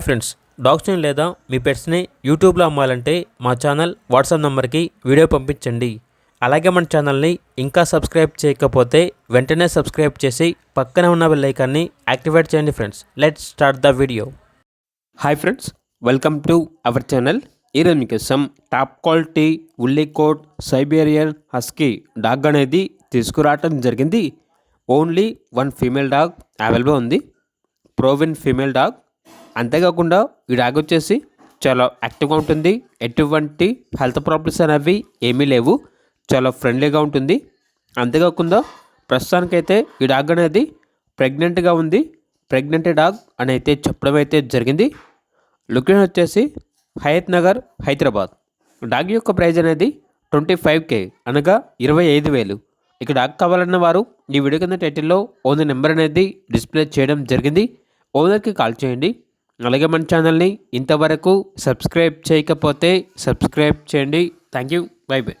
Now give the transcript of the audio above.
Friends, డాగ్స్ని లేదా మీ పెట్స్ని యూట్యూబ్లో అమ్మాలంటే మా ఛానల్ వాట్సాప్ నెంబర్కి వీడియో పంపించండి. అలాగే మన ఛానల్ని ఇంకా సబ్స్క్రైబ్ చేయకపోతే వెంటనే సబ్స్క్రైబ్ చేసి పక్కనే ఉన్న బెల్ ఐకాన్ని యాక్టివేట్ చేయండి. Friends, let's start the video. Hi friends, welcome to our channel. ఈరోజు మీకోసం top quality woolly coat Siberian husky dog అనేది తీసుకురావటం జరిగింది. Only one female dog available ఉంది, ప్రోవిన్ ఫీమేల్ డాగ్. అంతేకాకుండా ఈ డాగ్ వచ్చేసి చాలా యాక్టివ్గా ఉంటుంది, ఎటువంటి హెల్త్ ప్రాబ్లమ్స్ అనేవి ఏమీ లేవు, చాలా ఫ్రెండ్లీగా ఉంటుంది. అంతేకాకుండా ప్రస్తుతానికైతే ఈ డాగ్ అనేది ప్రెగ్నెంట్గా ఉంది. ప్రెగ్నెంట్ డాగ్ అని అయితే చెప్పడం అయితే జరిగింది. లొకేషన్ వచ్చేసి హయత్ నగర్, హైదరాబాద్. డాగ్ యొక్క ప్రైజ్ అనేది 25K అనగా 25,000. ఇక డాగ్ కావాలన్న వారు ఈ వీడియో కింద టైటిల్లో ఓనర్ నెంబర్ అనేది డిస్ప్లే చేయడం జరిగింది. ఓనర్కి కాల్ చేయండి. అలాగే మన ఛానల్ని ఇంతవరకు సబ్స్క్రైబ్ చేయకపోతే సబ్స్క్రైబ్ చేయండి. Thank you, by by.